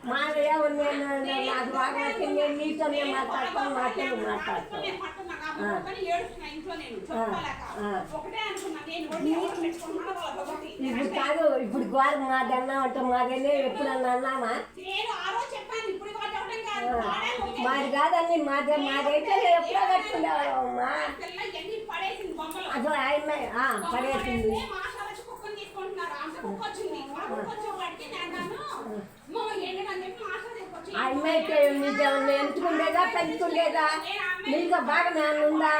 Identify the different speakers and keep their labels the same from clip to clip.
Speaker 1: మాది నాకు బాగా నచ్చింది. నీతోనే మాట్లాడతాను, మాట్లాడు మాట్లాడతాను. ఇప్పుడు కాదు, ఇప్పుడు గోర మాదన్నా అంటే మాదనే ఎప్పుడన్నా అన్నామా? మాది కాదండి, మాదైతే ఎప్పుడో కట్టుకునేవాళ్ళమ్మా. అసలు ఆయన పడేసింది. అమ్మాయికి నీకేమన్నా ఎంచుకుండేదా పెంచుకుండేదా? నీకు బాగా నేను ఉందా?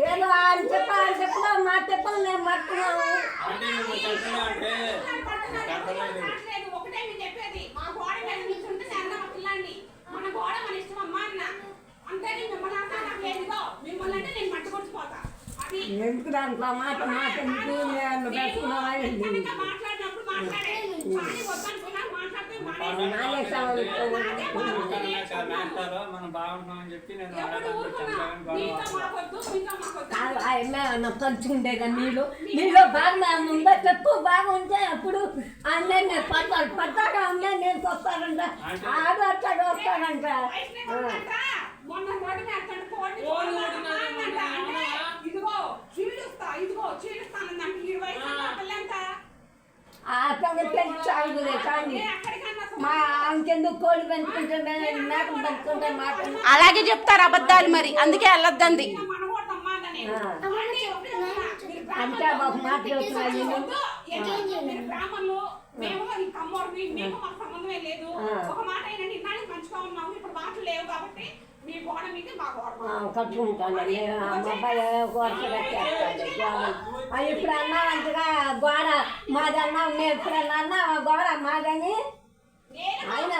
Speaker 1: ఏదో అని చెప్పినా మా చెప్పలు నేను మర్చిపోయాము. ఎందుకు దాంట్లో మాట మాట ఎందుకు నేను పెట్టుకున్నాను. పంచుకుంటేగా నీలో బాగా ఉందా చెప్పు. బాగుంటే అప్పుడు అన్నీ నేను పద్దాగా ఉందా నేను వస్తానంట. ఆడు అట్టాడు వస్తానంట. పెంచాలి కానీ మా ఇంకెందుకు కోడి పెంచుకుంటే మేకలు పెంచుకుంటే మాట
Speaker 2: అలాగే చెప్తారు అబద్ధాలు. మరి అందుకే వెళ్ళొద్దంది.
Speaker 1: అంతే ఒక మాట చెప్తున్నాను. కట్టుకుంటానండి. మా అబ్బాయి గోడ కట్టేస్తాడు. ఇప్పుడు అన్నామంతగా గోడ మాదన్నా మేము ఎప్పుడన్నా అన్నా గోడ మాదని ఆయన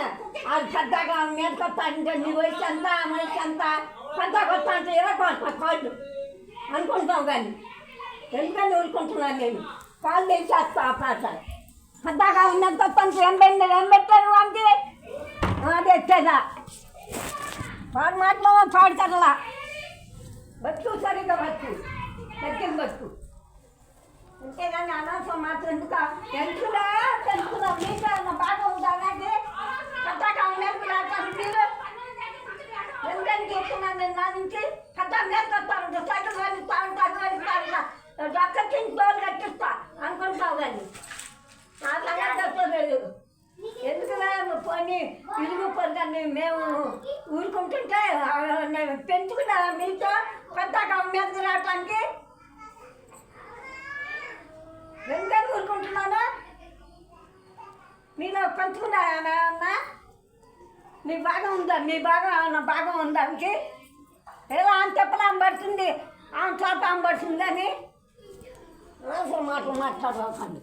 Speaker 1: అది పెద్దగా మీద కొత్తాడంటే నీ వయసు ఎంత మనిషి ఎంత పెద్ద కొత్త అంటే ఇరగొస్తా కాళ్ళు అనుకుంటాం. కానీ ఎందుకని ఊరుకుంటున్నాను నేను. కాళ్ళు వేసేస్తా ఆ పాట పెద్దగా ఉన్నంత కొత్త ఏం పెట్టాను అంటే అది ఎట్టేదా పాడు మాటలో పాడు కదలా బతుకు సరిగ్గా బతుకు తగ్గిన బతుకు. అంతేగాని అనవసరం మాత్రం ఎందుకు తెలుసుకున్నాం. నీకు బాగా ఉందా? అలాగే పెద్దగా నేర్పులాడతాను మీరు ఎందుకని చెప్తున్నాను. నేను నా నుంచి పెద్ద నేర్కొస్తాను. సైకిల్ వాడిస్తా ఉంటాను, వాడిస్తాను, అక్కడికి తోలు కట్టిస్తా అనుకుంటావు. కానీ నాకు చెప్పలేదు. ఎందుకు పోనీ ఇరుగు పొరగాన్ని మేము ఊరుకుంటుంటే పెంచుకున్నా మీతో పెద్దగా మీద రావటానికి ఎందుకని ఊరుకుంటున్నాను. మీరు పెంచుకున్నానా? మీ బాగా ఉందా? మీ బాగా ఉందానికి ఎలా అని చెప్పలేం పడుతుంది. ఆమె చోట ఆమె పడుతుంది అని మాటలు మాట్లాడకండి.